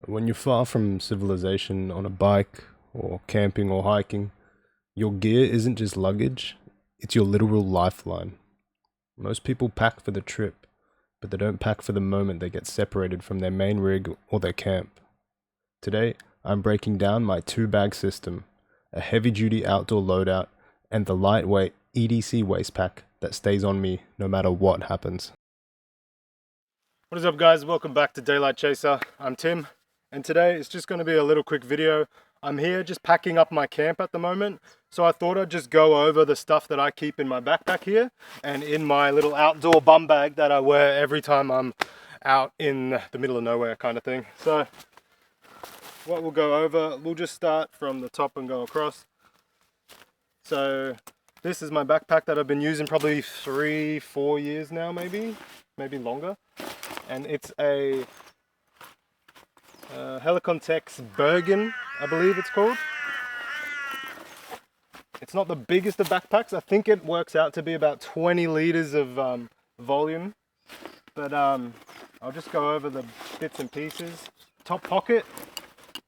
When you're far from civilization on a bike, or camping or hiking, your gear isn't just luggage, it's your literal lifeline. Most people pack for the trip, but they don't pack for the moment they get separated from their main rig or their camp. Today, I'm breaking down my two-bag system, a heavy-duty outdoor loadout, and the lightweight EDC waist pack that stays on me no matter what happens. What is up, guys? Welcome back to Daylight Chaser. I'm Tim, and today it's just going to be a little quick video. I'm here just packing up my camp at the moment, so I thought I'd just go over the stuff that I keep in my backpack here and in my little outdoor bum bag that I wear every time I'm out in the middle of nowhere kind of thing. So what we'll go over, we'll just start from the top and go across. So this is my backpack that I've been using probably 3-4 years now, maybe longer. And it's a Helikon Tex Bergen, I believe it's called. It's not the biggest of backpacks. I think it works out to be about 20 liters of volume. But I'll just go over the bits and pieces. Top pocket,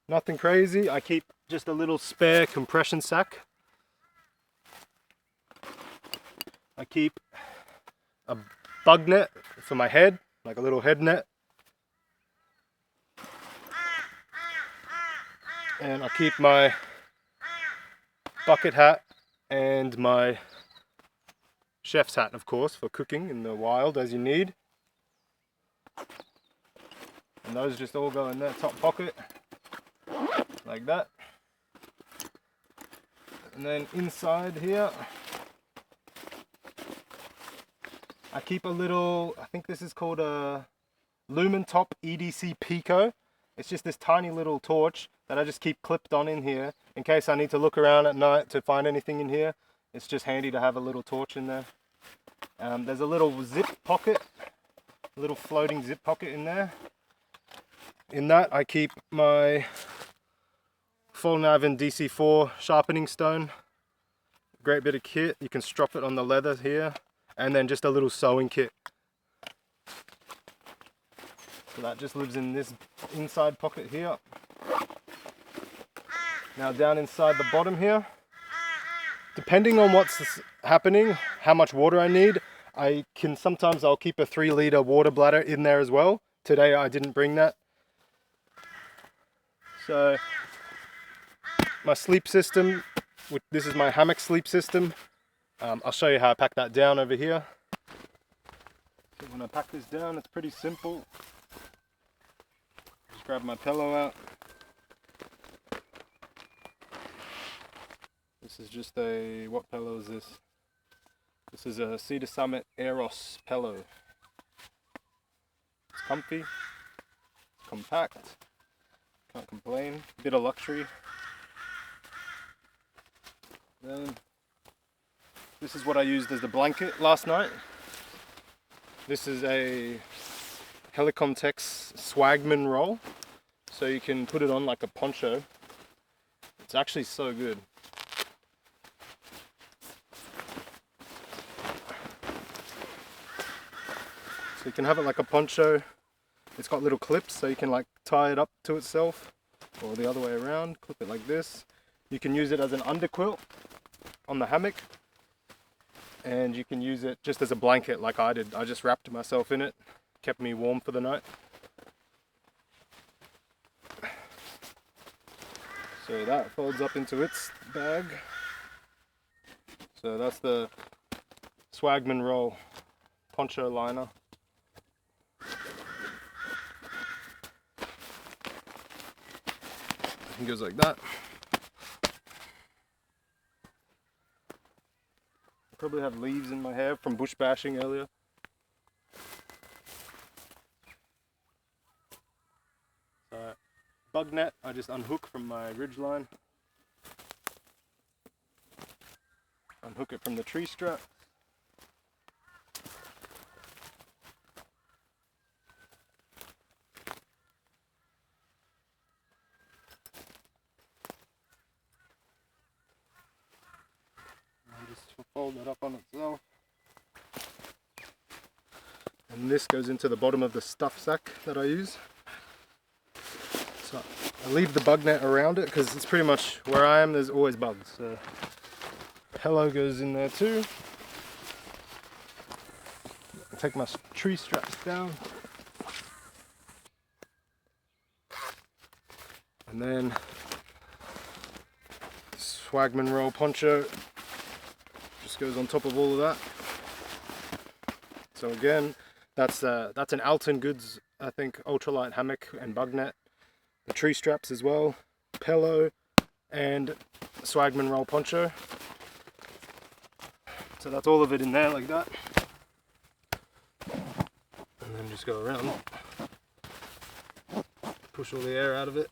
nothing crazy. I keep just a little spare compression sack. I keep a bug net for my head, like a little head net. And I keep my bucket hat and my chef's hat, of course, for cooking in the wild as you need. And those just all go in that top pocket, like that. And then inside here, I keep a little, I think this is called a Lumen Top EDC Pico. It's just this tiny little torch that I just keep clipped on in here in case I need to look around at night to find anything in here. It's just handy to have a little torch in there. There's a little zip pocket, a little floating zip pocket in there. In that I keep my full Navin DC4 sharpening stone. Great bit of kit. You can strop it on the leather here. And then just a little sewing kit. So that just lives in this inside pocket here. Now down inside the bottom here, depending on what's happening, how much water I need, I'll keep a 3-liter water bladder in there as well. Today I didn't bring that. So my sleep system, this is my hammock sleep system. I'll show you how I pack that down over here. So when I pack this down, it's pretty simple. Just grab my pillow out. This is just what pillow is this? This is a Cedar Summit Eros pillow. It's comfy, it's compact, can't complain, bit of luxury. Then this is what I used as the blanket last night. This is a Helikon Tex Swagman roll. So you can put it on like a poncho. It's actually so good. So you can have it like a poncho. It's got little clips so you can like tie it up to itself or the other way around. Clip it like this. You can use it as an underquilt on the hammock. And you can use it just as a blanket like I did. I just wrapped myself in it, kept me warm for the night. So that folds up into its bag. So that's the Swagman roll poncho liner. It goes like that. Probably have leaves in my hair from bush bashing earlier. Bug net, I just unhook from my ridgeline. Unhook it from the tree strap. Fold it up on itself. And this goes into the bottom of the stuff sack that I use. I leave the bug net around it because it's pretty much where I am, there's always bugs. So pillow goes in there too. I take my tree straps down. And then Swagman roll poncho just goes on top of all of that. So again, that's an Alton Goods, I think, ultralight hammock and bug net. The tree straps as well, pillow, and Swagman roll poncho. So that's all of it in there like that. And then just go around, push all the air out of it.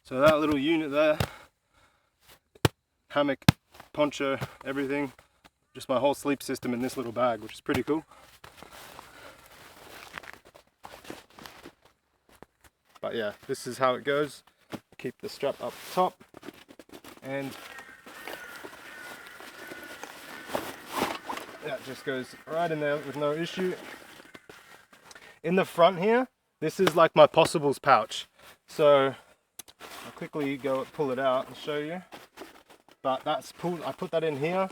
So that little unit there, hammock, poncho, everything, just my whole sleep system in this little bag, which is pretty cool. But yeah, this is how it goes. Keep the strap up top, and that just goes right in there with no issue. In the front here, this is like my possibles pouch. So I'll quickly go pull it out and show you. But that's pulled, I put that in here.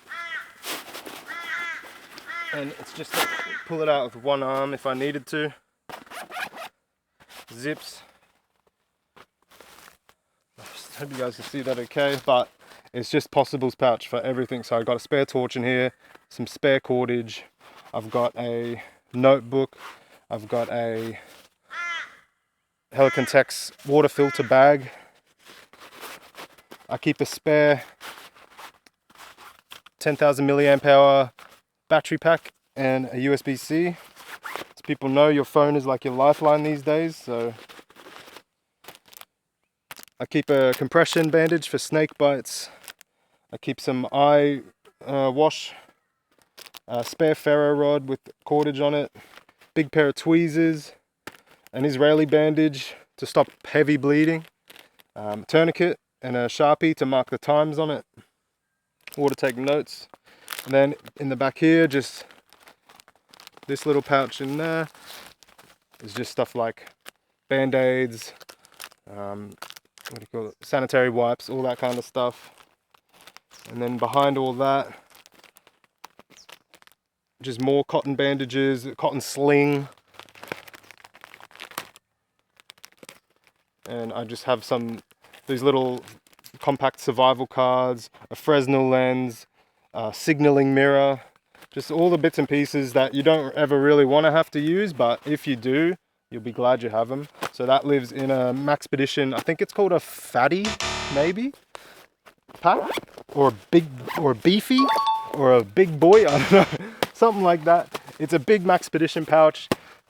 And it's just like, pull it out with one arm if I needed to. Zips. I hope you guys can see that okay, but it's just possibles pouch for everything. So I've got a spare torch in here, some spare cordage, I've got a notebook, I've got a Helikon Tex water filter bag. I keep a spare 10,000 milliamp hour battery pack and a USB-C. As people know, your phone is like your lifeline these days, so I keep a compression bandage for snake bites. I keep some eye wash, a spare ferro rod with cordage on it, big pair of tweezers, an Israeli bandage to stop heavy bleeding, tourniquet, and a Sharpie to mark the times on it, or to take notes. And then in the back here, just this little pouch in there is just stuff like band-aids, what do you call it, sanitary wipes, all that kind of stuff. And then behind all that, just more cotton bandages, cotton sling, and I just have these little compact survival cards, a Fresnel lens, a signaling mirror, just all the bits and pieces that you don't ever really want to have to use, but if you do, you'll be glad you have them. So that lives in a Maxpedition, I think it's called a fatty, maybe, pack, or a beefy, or a big boy, I don't know, something like that. It's a big Maxpedition pouch,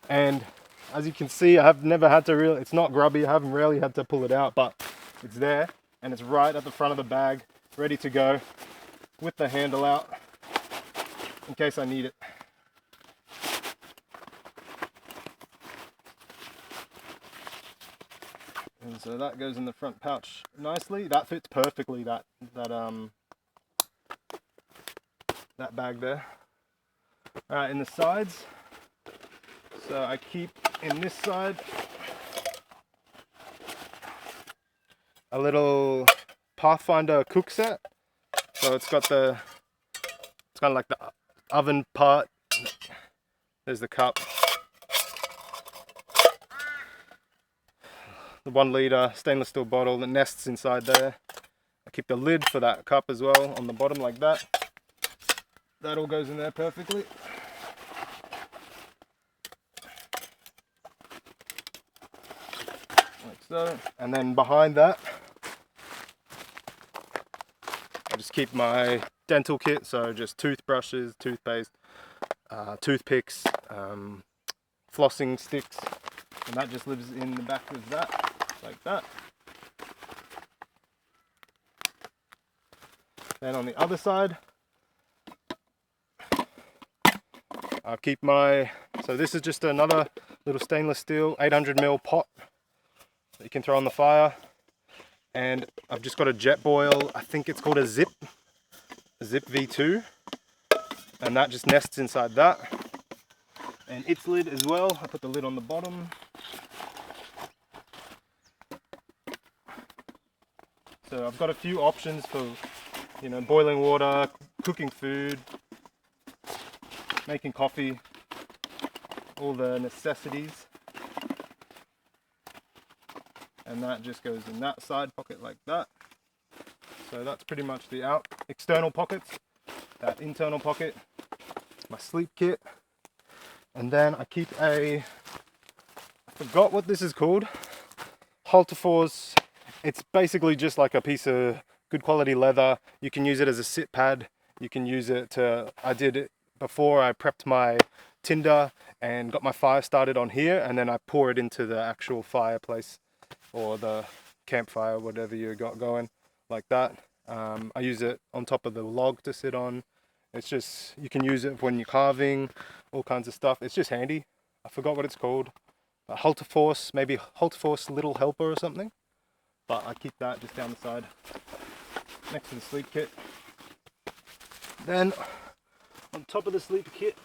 and as you can see, I have never had to really, it's not grubby, I haven't really had to pull it out, but it's there, and it's right at the front of the bag, ready to go, with the handle out, in case I need it. And so that goes in the front pouch nicely. That fits perfectly, that bag there. Alright, in the sides, so I keep in this side a little Pathfinder cook set. So it's got it's kind of like the oven part. There's the cup. The 1 litre stainless steel bottle that nests inside there. I keep the lid for that cup as well on the bottom like that. That all goes in there perfectly. Like so. And then behind that, I just keep my dental kit, so just toothbrushes, toothpaste, toothpicks, flossing sticks, and that just lives in the back of that, like that. Then on the other side, I'll keep my So this is just another little stainless steel 800ml pot that you can throw on the fire. And I've just got a jet boil, I think it's called a Zip V2. And that just nests inside that. And its lid as well, I put the lid on the bottom. So I've got a few options for, you know, boiling water, cooking food, making coffee, all the necessities. And that just goes in that side pocket like that. So that's pretty much the external pockets. That internal pocket, my sleep kit. And then I keep I forgot what this is called, Halterforce. It's basically just like a piece of good quality leather. You can use it as a sit pad. You can use it to, I did it before I prepped my tinder and got my fire started on here, and then I pour it into the actual fireplace or the campfire, whatever you got going, like that. I use it on top of the log to sit on. It's just, you can use it when you're carving, all kinds of stuff. It's just handy. I forgot what it's called. Halterforce, maybe Halterforce Little Helper or something. But I keep that just down the side, next to the sleep kit. Then, on top of the sleep kit,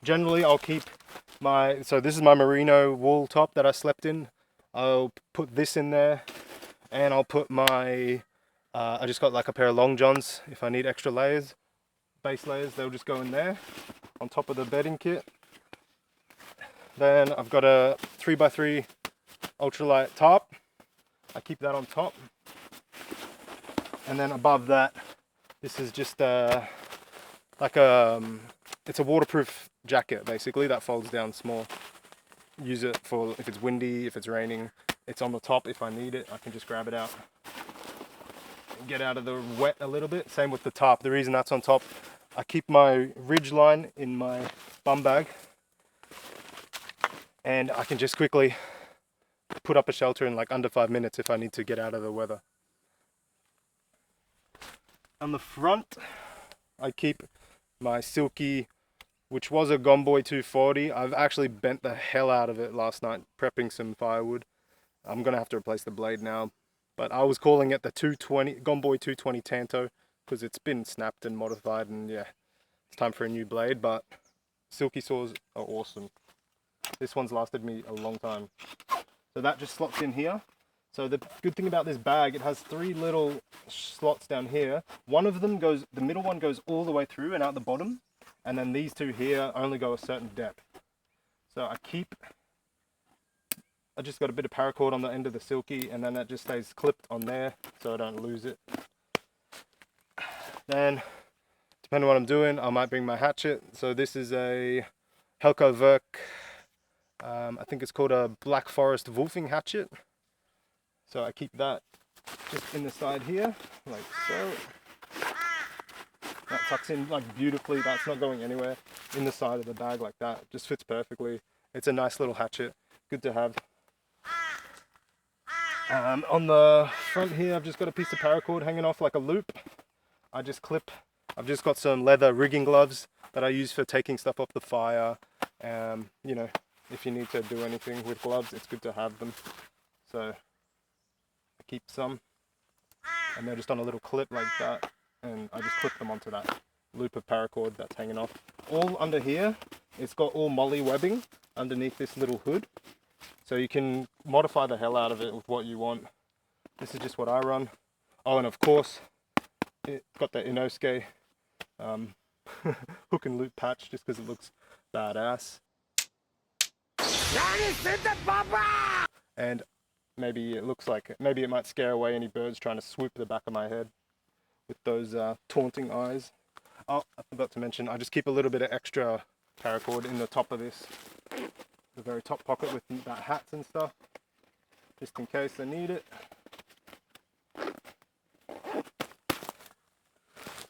generally I'll keep my, so this is my merino wool top that I slept in. I'll put this in there, and I'll put my, I just got like a pair of long johns if I need extra layers, base layers, they'll just go in there, on top of the bedding kit. Then I've got a 3x3 ultralight tarp. I keep that on top. And then above that, this is just like a, it's a waterproof jacket basically that folds down small. Use it for if it's windy, if it's raining. It's on the top if I need it. I can just grab it out. Get out of the wet a little bit. Same with the tarp. The reason that's on top, I keep my ridge line in my bum bag, and I can just quickly put up a shelter in like under 5 minutes if I need to get out of the weather. On the front, I keep my Silky, which was a Gomboy 240. I've actually bent the hell out of it last night prepping some firewood. I'm gonna have to replace the blade now, but I was calling it the 220 Gomboy 220 Tanto because it's been snapped and modified, and yeah, it's time for a new blade. But Silky saws are awesome. This one's lasted me a long time. So that just slots in here. So the good thing about this bag, it has 3 little slots down here. One of them goes, the middle one goes all the way through and out the bottom. And then these 2 here only go a certain depth. So I just got a bit of paracord on the end of the Silky, and then that just stays clipped on there so I don't lose it. Then, depending on what I'm doing, I might bring my hatchet. So this is a Helko Werk, I think it's called a Black Forest Wolfing hatchet. So I keep that just in the side here, like so. That tucks in like beautifully, that's not going anywhere. In the side of the bag like that, just fits perfectly. It's a nice little hatchet, good to have. On the front here, I've just got a piece of paracord hanging off like a loop. I've just got some leather rigging gloves that I use for taking stuff off the fire. You know, if you need to do anything with gloves, it's good to have them. So I keep some, and they're just on a little clip like that, and I just clip them onto that loop of paracord that's hanging off. All under here, it's got all molly webbing underneath this little hood, so you can modify the hell out of it with what you want. This is just what I run. Oh, and of course, it's got the Inosuke hook and loop patch just because it looks badass. And maybe it looks like, maybe it might scare away any birds trying to swoop the back of my head with those taunting eyes. Oh, I forgot to mention, I just keep a little bit of extra paracord in the top of this, the very top pocket with that hats and stuff, just in case I need it.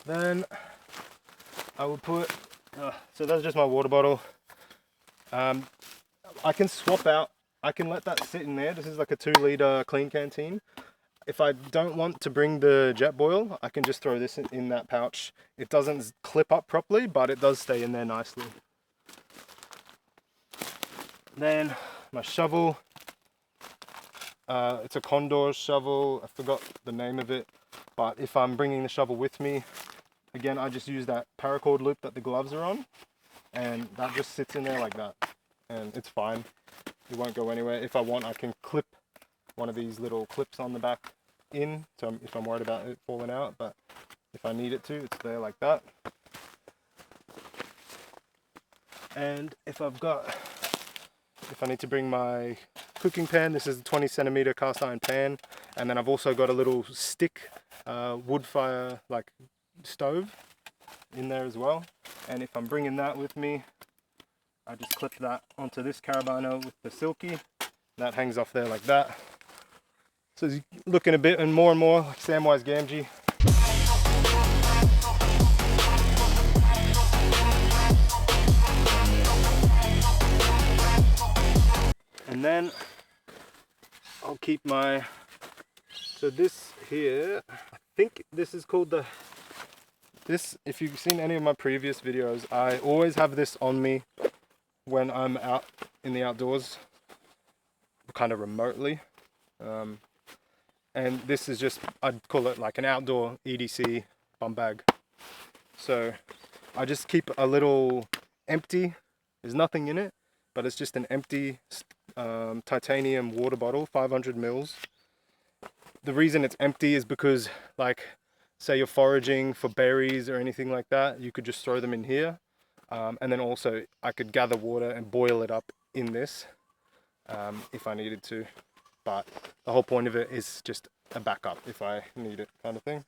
Then I will put, so that's just my water bottle. I can swap out, I can let that sit in there. This is like a 2-liter clean canteen. If I don't want to bring the jet boil, I can just throw this in that pouch. It doesn't clip up properly, but it does stay in there nicely. Then my shovel, it's a Condor shovel. I forgot the name of it, but if I'm bringing the shovel with me, again, I just use that paracord loop that the gloves are on, and that just sits in there like that, and it's fine. It won't go anywhere. If I want, I can clip one of these little clips on the back in, so if I'm worried about it falling out, but if I need it to, it's there like that. And if I need to bring my cooking pan, this is a 20 centimeter cast iron pan, and then I've also got a little stick wood fire like stove in there as well. And if I'm bringing that with me, I just clip that onto this carabiner with the Silky. That hangs off there like that. So it's looking a bit and more like Samwise Gamgee. And then I'll keep my, so this here, I think this is called this, if you've seen any of my previous videos, I always have this on me when I'm out in the outdoors, kind of remotely. And this is just, I'd call it like an outdoor EDC bum bag. So I just keep a little empty, there's nothing in it, but it's just an empty titanium water bottle, 500 mils. The reason it's empty is because, like, say you're foraging for berries or anything like that, you could just throw them in here. And then also I could gather water and boil it up in this if I needed to. But the whole point of it is just a backup if I need it, kind of thing.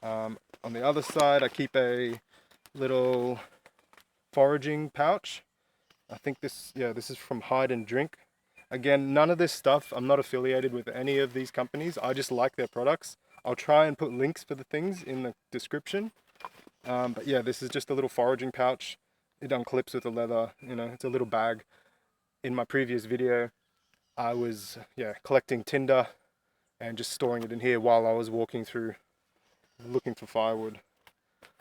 On the other side, I keep a little foraging pouch. I think this is from Hide and Drink. Again, none of this stuff, I'm not affiliated with any of these companies. I just like their products. I'll try and put links for the things in the description. But yeah, this is just a little foraging pouch. It unclips with the leather, you know, it's a little bag. In my previous video, I was collecting tinder and just storing it in here while I was walking through looking for firewood.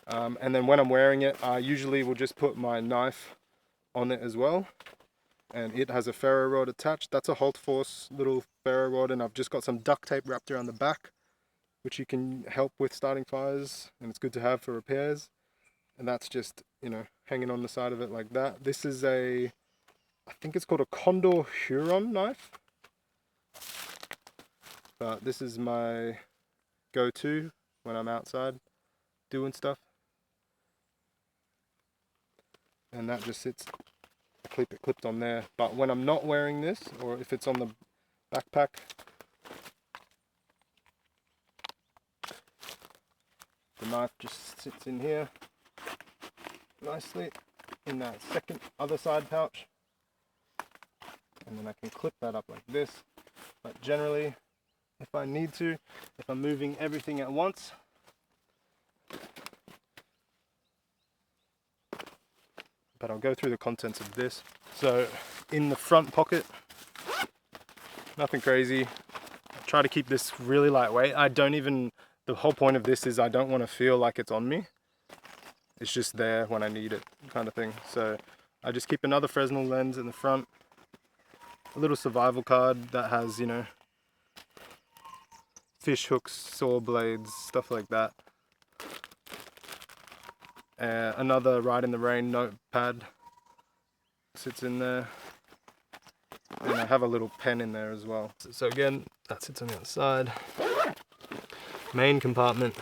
And then when I'm wearing it, I usually will just put my knife on it as well. And it has a ferro rod attached. That's a Holt Force little ferro rod, and I've just got some duct tape wrapped around the back, which you can help with starting fires, and it's good to have for repairs. And that's just, you know, hanging on the side of it like that. This is I think it's called a Condor Huron knife. But this is my go-to when I'm outside doing stuff. And that just sits, I keep it clipped on there. But when I'm not wearing this, or if it's on the backpack, the knife just sits in here nicely in that second other side pouch. And then I can clip that up like this. But generally, if I need to, if I'm moving everything at once, but I'll go through the contents of this. So in the front pocket, nothing crazy. I try to keep this really lightweight. The whole point of this is I don't want to feel like it's on me. It's just there when I need it, kind of thing. So I just keep another Fresnel lens in the front, a little survival card that has, you know, fish hooks, saw blades, stuff like that. Another Ride in the Rain notepad sits in there, and I have a little pen in there as well. So again, that sits on the other side. Main compartment.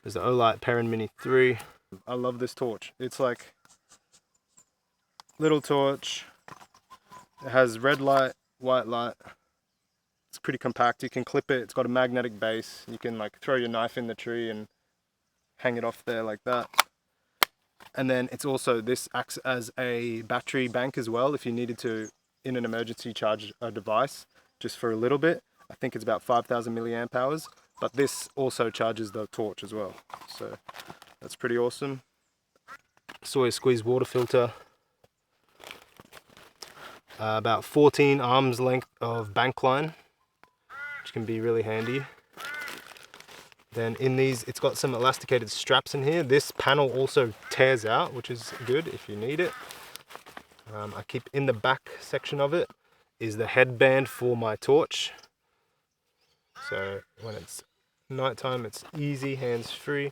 There's the Ultralight Perrin Mini 3. I love this torch. It's like little torch. It has red light, white light. It's pretty compact. You can clip it. It's got a magnetic base. You can like throw your knife in the tree and hang it off there like that. And then it's also, this acts as a battery bank as well if you needed to, in an emergency, charge a device just for a little bit. I think it's about 5,000 milliamp hours, but this also charges the torch as well. So that's pretty awesome. Soy squeeze water filter. About 14 arms length of bank line, which can be really handy. Then in these, it's got some elasticated straps in here. This panel also tears out, which is good if you need it. I keep in the back section of it is the headband for my torch. So when it's nighttime, it's easy, hands free.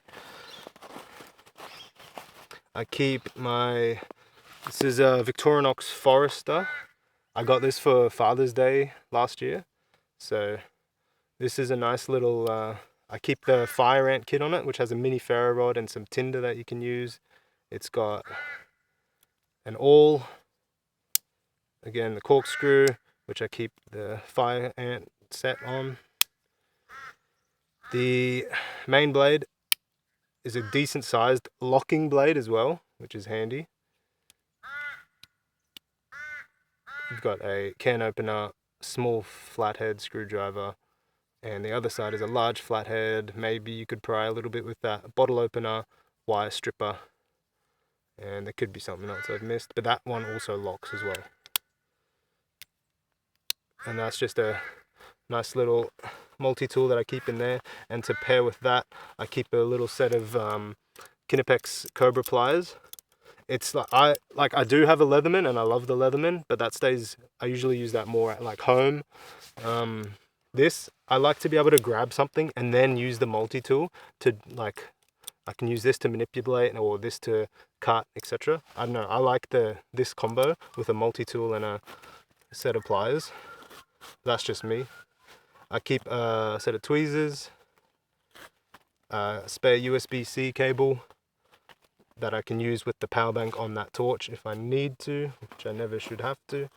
I keep this is a Victorinox Forester. I got this for Father's Day last year. So this is a nice little, I keep the fire ant kit on it, which has a mini ferro rod and some tinder that you can use. It's got an awl, again the corkscrew, which I keep the fire ant set on. The main blade is a decent sized locking blade as well, which is handy. You've got a can opener, small flathead screwdriver, and the other side is a large flathead. Maybe you could pry a little bit with that bottle opener, wire stripper, and there could be something else I've missed, but that one also locks as well. And that's just a nice little multi-tool that I keep in there. And to pair with that, I keep a little set of Kinepex Cobra pliers. It's like I do have a Leatherman and I love the Leatherman, but that stays, I usually use that more at like home. This, I like to be able to grab something and then use the multi-tool to, like, I can use this to manipulate or this to cut, etc. I don't know, I like this combo with a multi-tool and a set of pliers. That's just me. I keep a set of tweezers, a spare USB-C cable that I can use with the power bank on that torch if I need to, which I never should have to.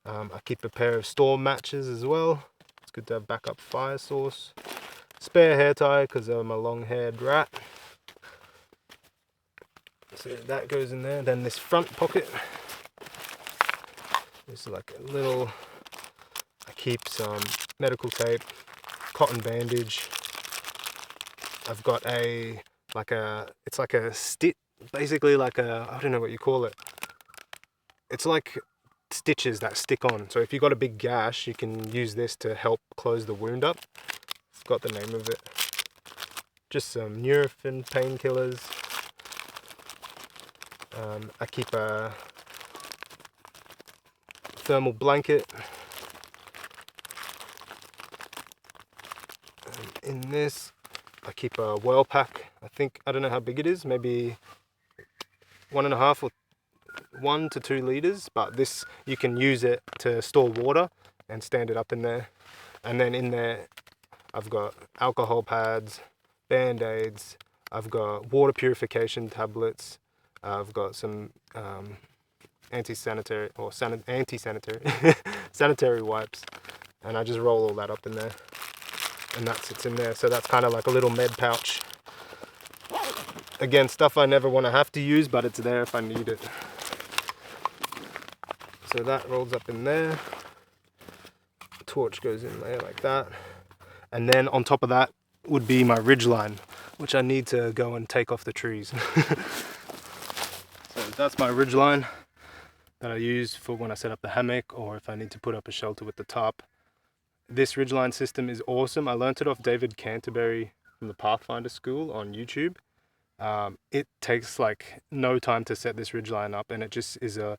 I keep a pair of storm matches as well. It's good to have backup fire source. Spare hair tie because I'm a long-haired rat. So that goes in there. Then this front pocket, this is like a little, I keep some medical tape, cotton bandage. I've got it's like a stitch, basically like I don't know what you call it. It's like stitches that stick on. So if you've got a big gash, you can use this to help close the wound up. I've got the name of it. Just some Nurofen painkillers. I keep a thermal blanket. In this, I keep a well pack. I don't know how big it is, maybe 1.5 or 1 to 2 liters, but this, you can use it to store water and stand it up in there. And then in there, I've got alcohol pads, band-aids, I've got water purification tablets, I've got some sanitary wipes, and I just roll all that up in there, and that sits in there. So that's kind of like a little med pouch. Again, stuff I never want to have to use, but it's there if I need it. So that rolls up in there. Torch goes in there like that. And then on top of that would be my ridgeline, which I need to go and take off the trees. So that's my ridgeline that I use for when I set up the hammock or if I need to put up a shelter with the tarp. This ridgeline system is awesome. I learned it off David Canterbury from the Pathfinder School on YouTube. It takes like no time to set this ridgeline up, and it just is a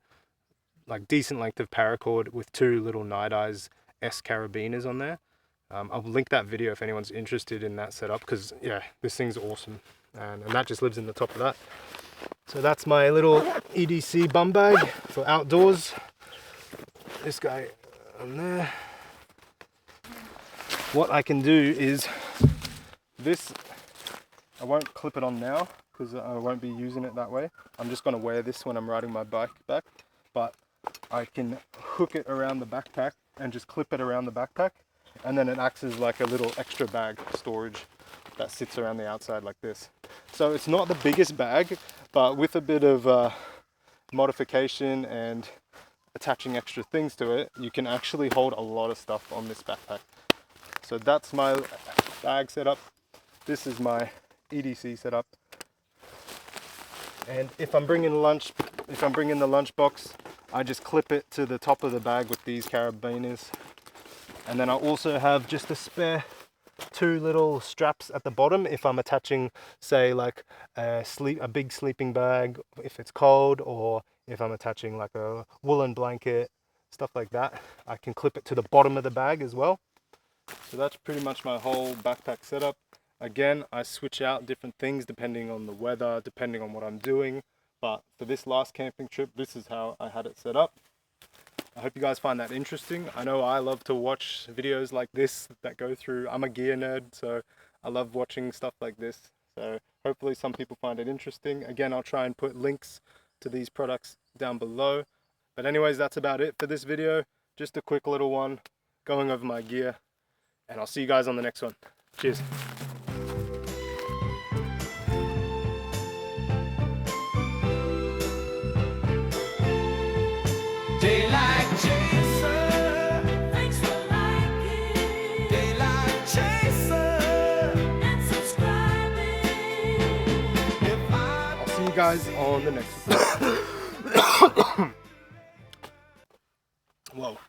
like decent length of paracord with 2 little Night Eyes S carabiners on there. I'll link that video if anyone's interested in that setup, because yeah, this thing's awesome, and that just lives in the top of that. So that's my little EDC bum bag for outdoors. This guy on there. What I can do is this, I won't clip it on now because I won't be using it that way. I'm just going to wear this when I'm riding my bike back, but I can hook it around the backpack and just clip it around the backpack, and then it acts as like a little extra bag storage that sits around the outside like this. So it's not the biggest bag, but with a bit of modification and attaching extra things to it, you can actually hold a lot of stuff on this backpack. So that's my bag setup. This is my EDC setup. And if I'm bringing the lunchbox, I just clip it to the top of the bag with these carabiners. And then I also have just a spare 2 little straps at the bottom if I'm attaching, say, like a big sleeping bag if it's cold, or if I'm attaching like a woolen blanket, stuff like that. I can clip it to the bottom of the bag as well. So that's pretty much my whole backpack setup. Again, I switch out different things depending on the weather, depending on what I'm doing. But for this last camping trip, this is how I had it set up. I hope you guys find that interesting. I know I love to watch videos like this that go through. I'm a gear nerd, so I love watching stuff like this. So hopefully some people find it interesting. Again, I'll try and put links to these products down below. But anyways, that's about it for this video. Just a quick little one going over my gear. And I'll see you guys on the next one. Cheers. Daylight Chaser, thanks for liking. Daylight Chaser, and subscribing. I'll see you guys on the next one. Whoa.